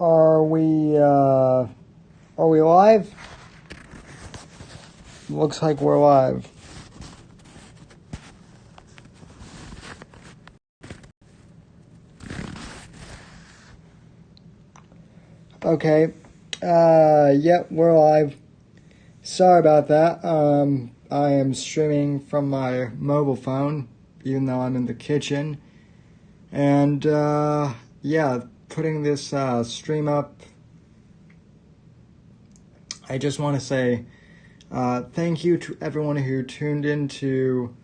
Are we live? Looks like we're live. Okay. Yep, we're live. Sorry about that. I am streaming from my mobile phone, even though I'm in the kitchen. And, yeah, putting this, stream up. I just want to say, thank you to everyone who tuned into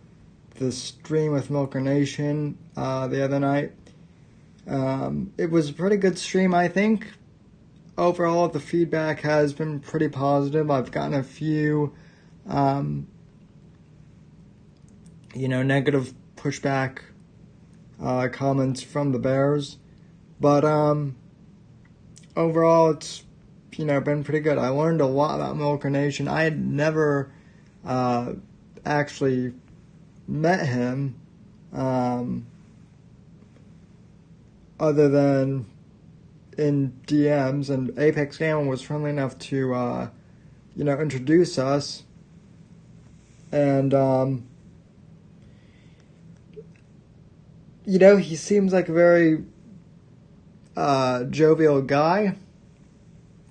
the stream with Milker Nation, the other night. It was a pretty good stream, I think. Overall, the feedback has been pretty positive. I've gotten a few, negative pushback, comments from the Bears. But, overall, it's, been pretty good. I learned a lot about Milker Nation. I had never, actually met him, other than in DMs, and Apex Gaming was friendly enough to, introduce us. And, he seems like a very, jovial guy.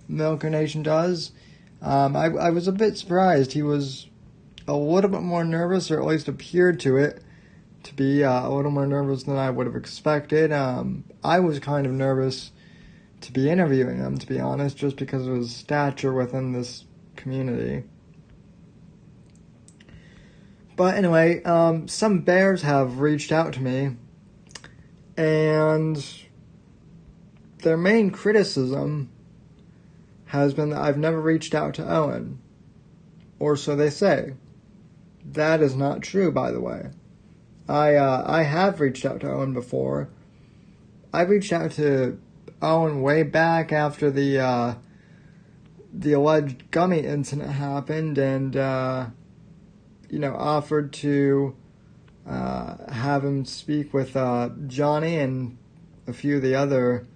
Milker Nation does. I was a bit surprised. He was a little bit more nervous, or at least appeared to be a little more nervous than I would have expected. I was kind of nervous to be interviewing him, to be honest, just because of his stature within this community. But anyway, some Bears have reached out to me, and their main criticism has been that I've never reached out to Owen. Or so they say. That is not true, by the way. I have reached out to Owen before. I reached out to Owen way back after the alleged gummy incident happened, and, offered to have him speak with Johnny and a few of the other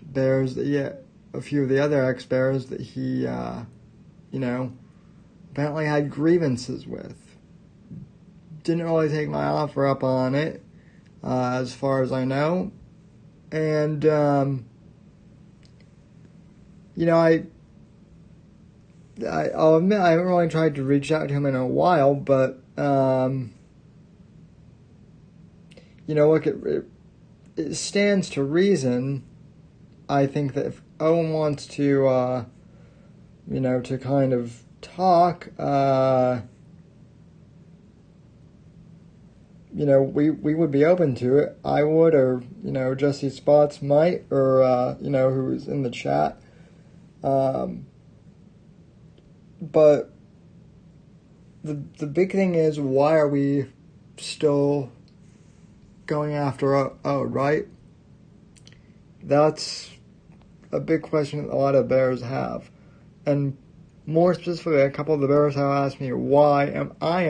Bears, a few of the other ex-Bears that he, apparently had grievances with. Didn't really take my offer up on it, as far as I know. And, I'll admit I haven't really tried to reach out to him in a while, but, look, it stands to reason, I think, that if Owen wants to, to kind of talk, we would be open to it. I would, or, Jesse Spots might, or, who's in the chat. But the big thing is, why are we still going after Owen, right? That's a big question that a lot of Bears have. And more specifically, a couple of the Bears have asked me why I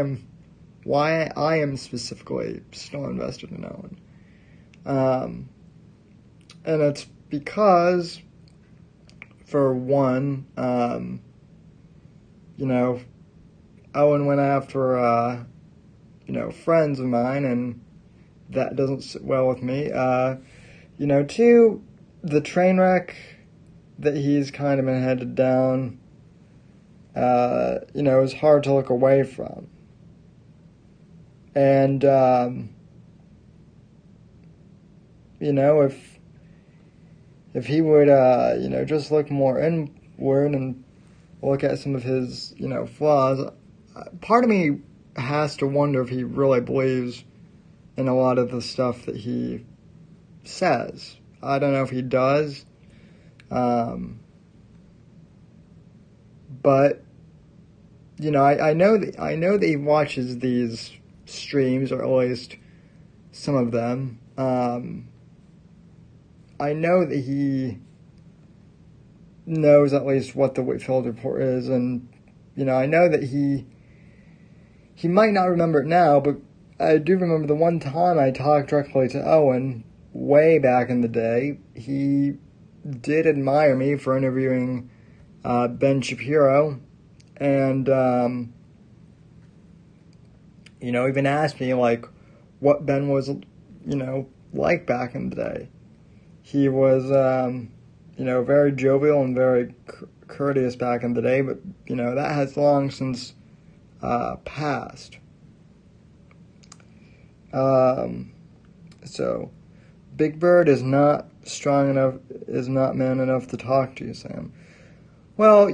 am specifically still invested in Owen. And it's because, for one, Owen went after, friends of mine, and that doesn't sit well with me. Two, the train wreck that he's kind of been headed down, is hard to look away from. And, if he would, just look more inward and look at some of his, flaws, part of me has to wonder if he really believes in a lot of the stuff that he says. I don't know if he does. But, I know that he watches these streams, or at least some of them. I know that he knows at least what the Whitfield report is, and, I know that he might not remember it now, but I do remember the one time I talked directly to Owen way back in the day. He did admire me for interviewing Ben Shapiro, and even asked me like what Ben was, like back in the day. He was, very jovial and very courteous back in the day, but that has long since passed. So, Big Bird is not strong enough, is not man enough to talk to you, Sam. Well,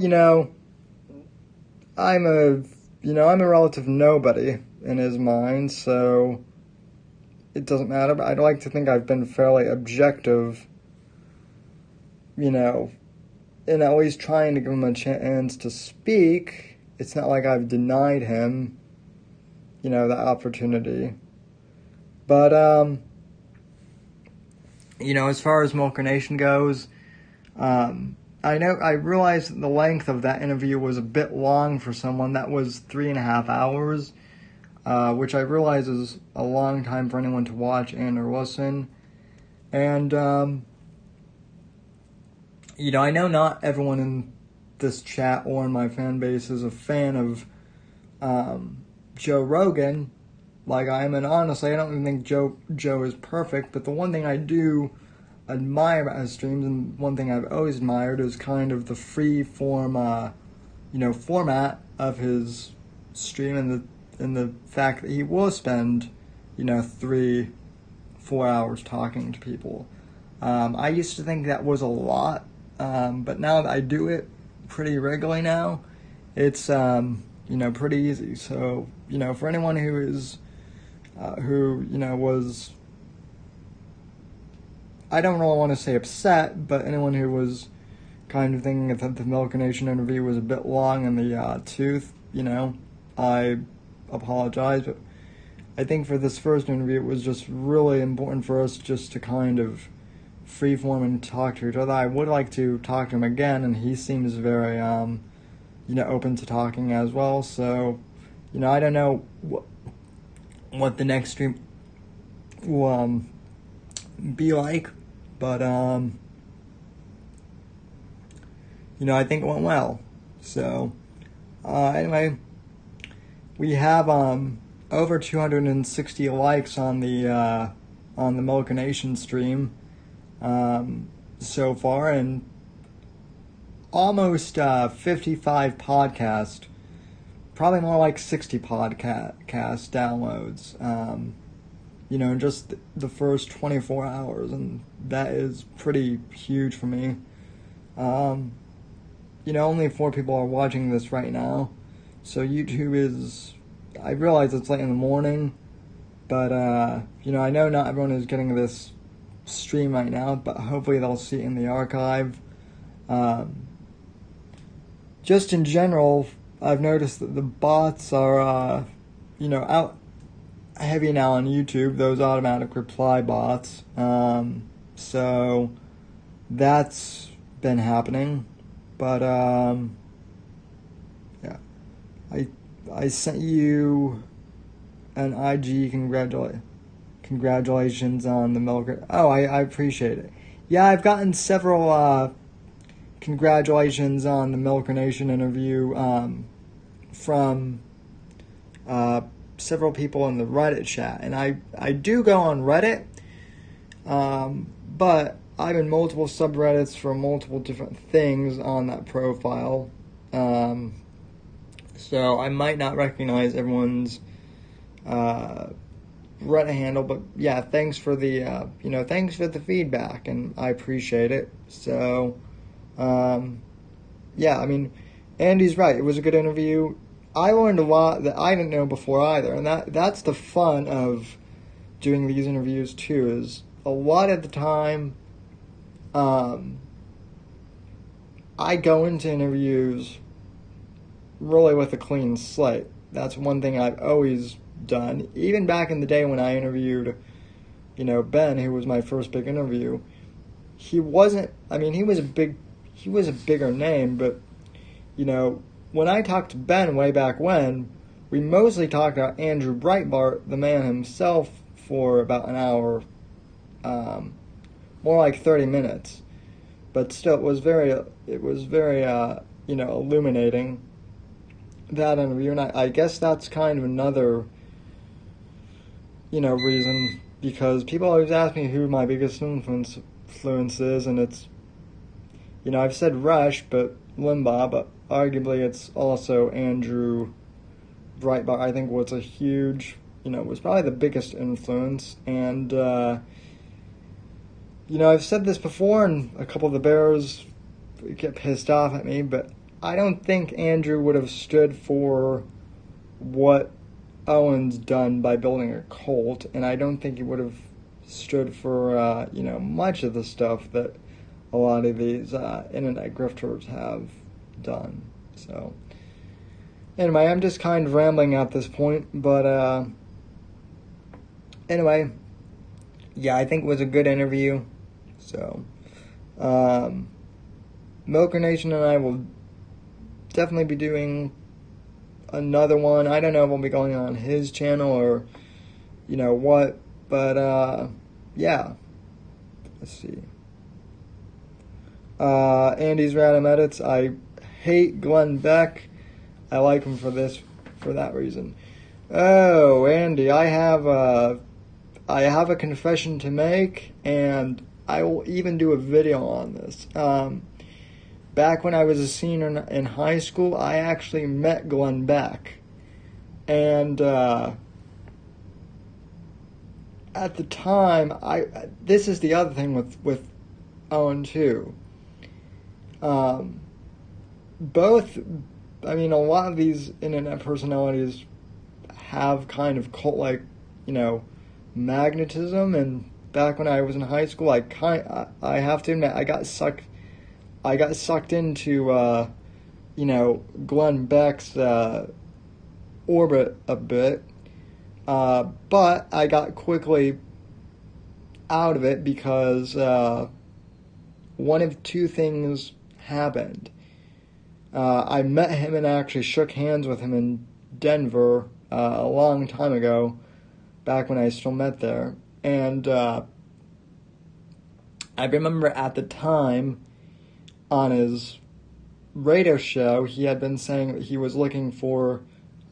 I'm a relative nobody in his mind, so it doesn't matter. But I'd like to think I've been fairly objective, in at least trying to give him a chance to speak. It's not like I've denied him, that opportunity. But, as far as Milker Nation goes, I realized that the length of that interview was a bit long for someone. That was 3.5 hours, which I realize is a long time for anyone to watch and or listen. And, I know not everyone in this chat or in my fan base is a fan of Joe Rogan, like I am, and honestly, I don't even think Joe is perfect, but the one thing I do admire about his streams, and one thing I've always admired, is kind of the free form, format of his stream, and the fact that he will spend, 3-4 hours talking to people. I used to think that was a lot, but now that I do it pretty regularly now, it's, pretty easy. So, for anyone who is, was, I don't really want to say upset, but anyone who was kind of thinking that the Milker Nation interview was a bit long in the tooth, I apologize, but I think for this first interview it was just really important for us just to kind of freeform and talk to each other. I would like to talk to him again, and he seems very, open to talking as well, so, I don't know what the next stream will be like, but I think it went well. So anyway, we have over 260 likes on the Milker Nation stream so far, and almost 55 podcast, probably more like 60 podcast downloads, in just the first 24 hours, and that is pretty huge for me. Only 4 people are watching this right now, so YouTube is, I realize it's late in the morning, but, I know not everyone is getting this stream right now, but hopefully they'll see it in the archive. Just in general, I've noticed that the bots are, out heavy now on YouTube, those automatic reply bots. So that's been happening. But, yeah. I sent you an IG congratulations on the Milker. Oh, I appreciate it. Yeah, I've gotten several, congratulations on the Milker Nation interview from several people in the Reddit chat, and I do go on Reddit, but I'm in multiple subreddits for multiple different things on that profile, so I might not recognize everyone's Reddit handle, but yeah, thanks for the thanks for the feedback, and I appreciate it. So yeah, I mean, Andy's right. It was a good interview. I learned a lot that I didn't know before either, and that's the fun of doing these interviews too, is a lot of the time I go into interviews really with a clean slate. That's one thing I've always done. Even back in the day when I interviewed, Ben, who was my first big interview, he was a bigger name, but, when I talked to Ben way back when, we mostly talked about Andrew Breitbart, the man himself, for about an hour, more like 30 minutes. but still, it was very, illuminating, that interview, and I guess that's kind of another, reason, because people always ask me who my biggest influence is, and it's, I've said Rush, but Limbaugh, but arguably it's also Andrew Breitbart. I think was a huge, was probably the biggest influence, and, I've said this before, and a couple of the Bears get pissed off at me, but I don't think Andrew would have stood for what Owen's done by building a cult, and I don't think he would have stood for, much of the stuff that a lot of these internet grifters have done. So, anyway, I'm just kind of rambling at this point, but anyway, yeah, I think it was a good interview. So, Milker Nation and I will definitely be doing another one. I don't know if we'll be going on his channel or, what, but, yeah. Let's see. Andy's Random Edits. I hate Glenn Beck. I like him for that reason. Oh, Andy, I have a confession to make, and I will even do a video on this. Back when I was a senior in high school, I actually met Glenn Beck. And at the time, this is the other thing with Owen too. A lot of these internet personalities have kind of cult-like, magnetism, and back when I was in high school, I have to admit, I got sucked into, Glenn Beck's orbit a bit, but I got quickly out of it because one of two things happened. I met him and actually shook hands with him in Denver a long time ago, back when I still met there, and I remember at the time, on his radio show, he had been saying that he was looking for,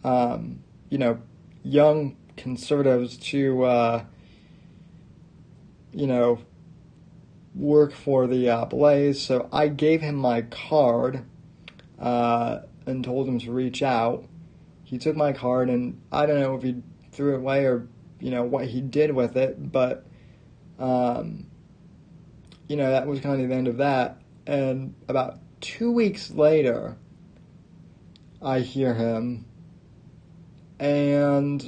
young conservatives to, work for the Blaze. So I gave him my card and told him to reach out. He took my card, and I don't know if he threw it away or, what he did with it, but, that was kind of the end of that. And about 2 weeks later, I hear him, and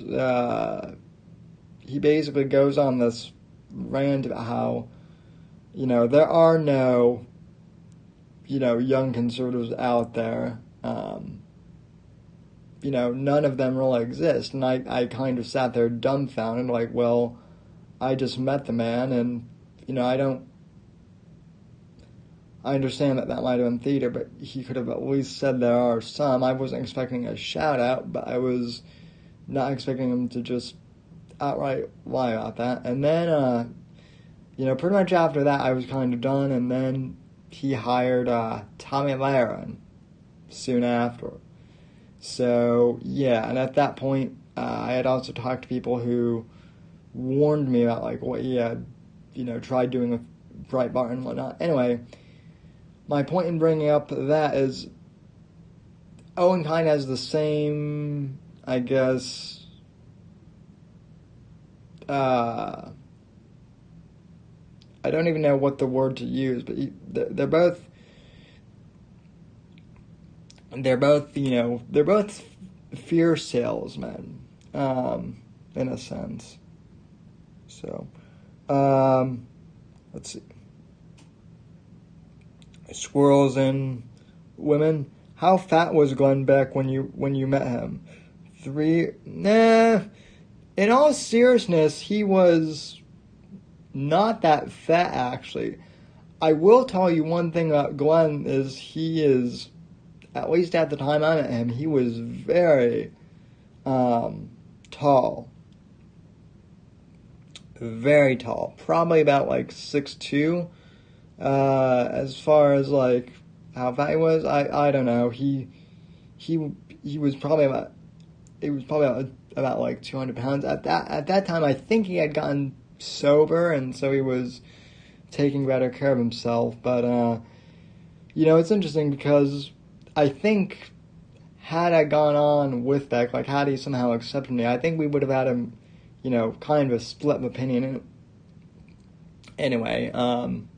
he basically goes on this rant about how, there are no, young conservatives out there. None of them really exist. And I kind of sat there dumbfounded, like, well, I just met the man, and, I understand that might have been theater, but he could have at least said there are some. I wasn't expecting a shout-out, but I was not expecting him to just outright lie about that. And then, pretty much after that, I was kind of done, and then he hired Tommy Lahren soon after. So, yeah, and at that point, I had also talked to people who warned me about, like, what he had, tried doing with Breitbart and whatnot. Anyway, my point in bringing up that is Owen kind of has the same, I guess, I don't even know what the word to use, but they're both fear salesmen, in a sense. So, let's see. Squirrels and women. How fat was Glenn Beck when you met him? 3? Nah. In all seriousness, he was not that fat, actually. I will tell you one thing about Glenn is he is, at least at the time I met him, he was very tall. Very tall. Probably about like 6'2". As far as like how fat he was, I don't know. He was probably about about like 200 pounds at that time. I think he had gotten sober, and so he was taking better care of himself. But it's interesting because I think had I gone on with Beck, like had he somehow accepted me, I think we would have had him, kind of a split of opinion. Anyway,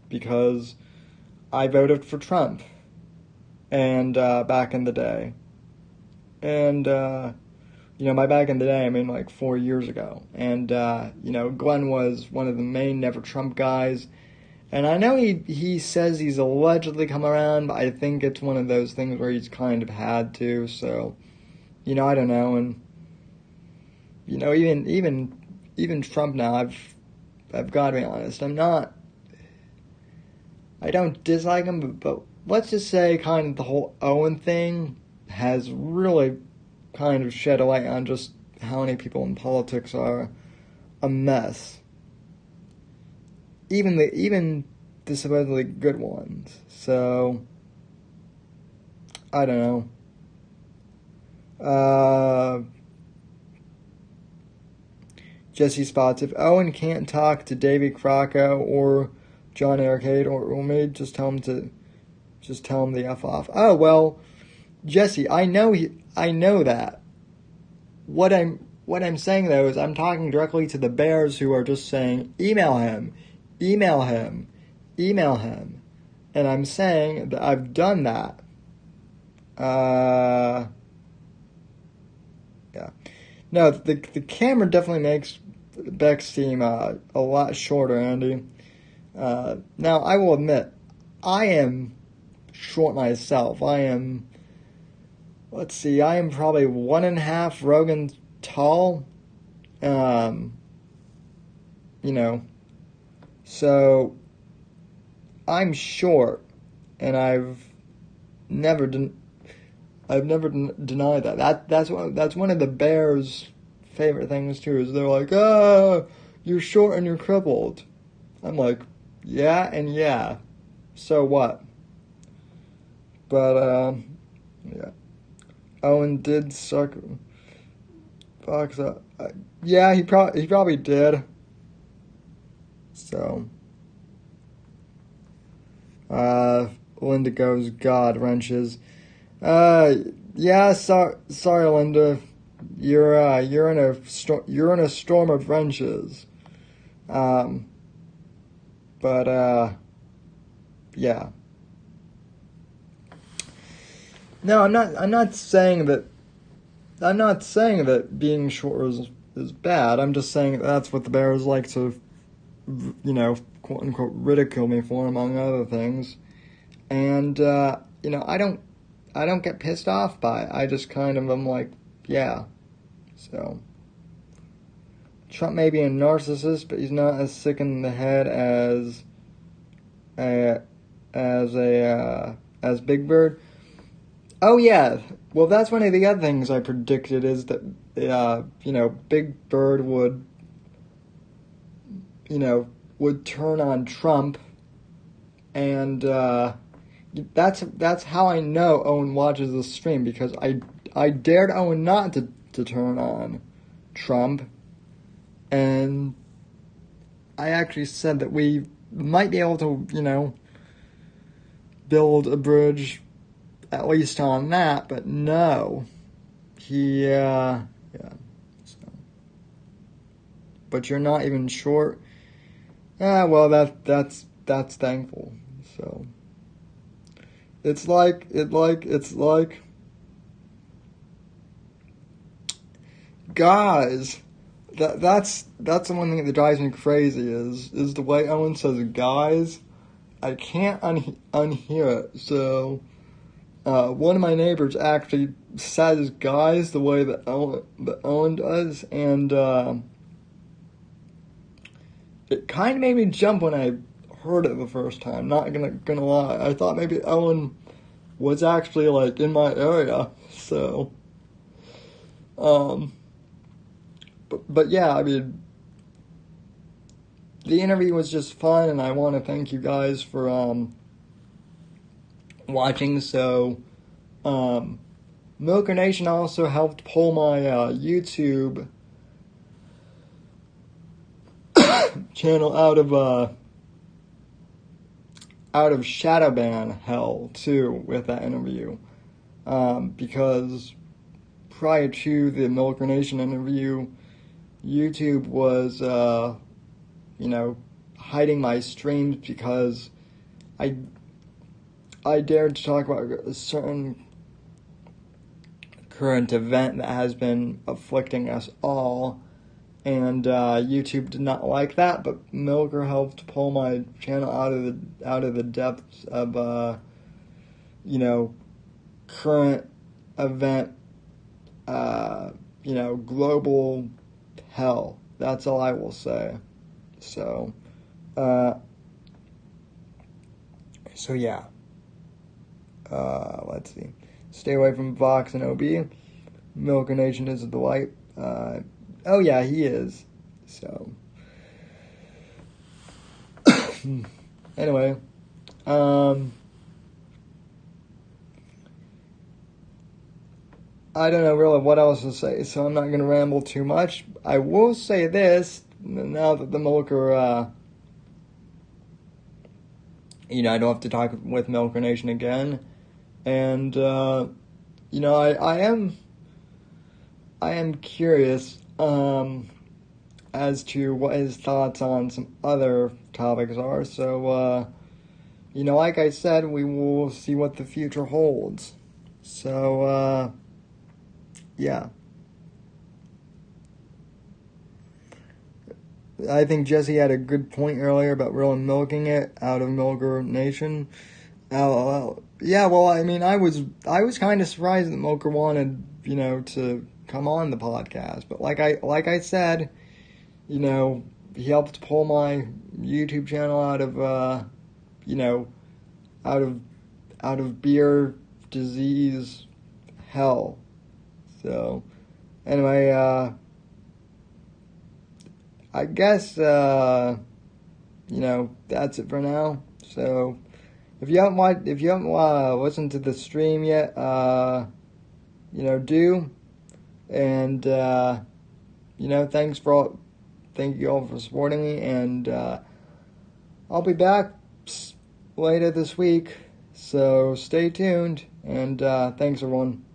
because I voted for Trump, and back in the day, and by back in the day, I mean like 4 years ago, and Glenn was one of the main Never Trump guys, and I know he says he's allegedly come around, but I think it's one of those things where he's kind of had to. So, I don't know, and even Trump now, I've got to be honest, I don't dislike him, but let's just say kind of the whole Owen thing has really kind of shed a light on just how many people in politics are a mess. Even the supposedly good ones. So, I don't know. Jesse Spots, if Owen can't talk to Davy Crocco or John Arcade or maybe just tell him the F off. Oh, well, Jesse, I know that. What I'm saying though is I'm talking directly to the bears who are just saying email him, and I'm saying that I've done that. Yeah. No, the camera definitely makes Beck's team a lot shorter, Andy. Now, I will admit, I am short myself. I am probably 1.5 Rogan tall. So I'm short, and I've never denied that. That's one of the Bears' favorite things too. Is they're like, you're short and you're crippled. I'm like, yeah and yeah. So what? But yeah. Owen did suck Fox up. Yeah, he probably did. So, Linda goes, God wrenches. Yeah, sorry, Linda. You're in a storm of wrenches. But yeah. No, I'm not saying that. I'm not saying that being short is bad. I'm just saying that's what the Bears like to, quote unquote, ridicule me for, among other things. And I don't get pissed off by it. I just kind of am like, yeah. So Trump may be a narcissist, but he's not as sick in the head as Big Bird. Oh yeah. Well, that's one of the other things I predicted is that Big Bird would turn on Trump, and that's how I know Owen watches the stream, because I dared Owen not to turn on Trump, and I actually said that we might be able to build a bridge at least on that, but no. Yeah. So. But you're not even short. Well, that's thankful. So it's like guys. That's the one thing that drives me crazy is the way Owen says guys. I can't unhear it. So one of my neighbors actually says guys the way that Owen does, and it kind of made me jump when I heard it the first time. Not gonna lie, I thought maybe Owen was actually like in my area. So, but yeah, I mean, the interview was just fun, and I want to thank you guys for watching. So, Milker Nation also helped pull my YouTube channel out of shadow ban hell too with that interview, because prior to the Milker Nation interview, YouTube was hiding my streams because I dared to talk about a certain current event that has been afflicting us all, and YouTube did not like that. But Milker helped pull my channel out of the depths of current event, global hell. That's all I will say. So yeah. Let's see. Stay away from Vox and OB. Milker Nation is a delight. Oh yeah, he is. So anyway, I don't know really what else to say, so I'm not going to ramble too much. I will say this, now that the Milker, I don't have to talk with Milker Nation again, and, I am curious, as to what his thoughts on some other topics are, so, like I said, we will see what the future holds. So, yeah. I think Jesse had a good point earlier about really milking it out of Milker Nation. Yeah, well, I mean, I was kind of surprised that Milker wanted, to come on the podcast. But like I said, he helped pull my YouTube channel out of beer disease hell. So, anyway, I guess, that's it for now. So, if you haven't listened to the stream yet, do. And, thank you all for supporting me. And, I'll be back later this week. So, stay tuned. And, thanks everyone.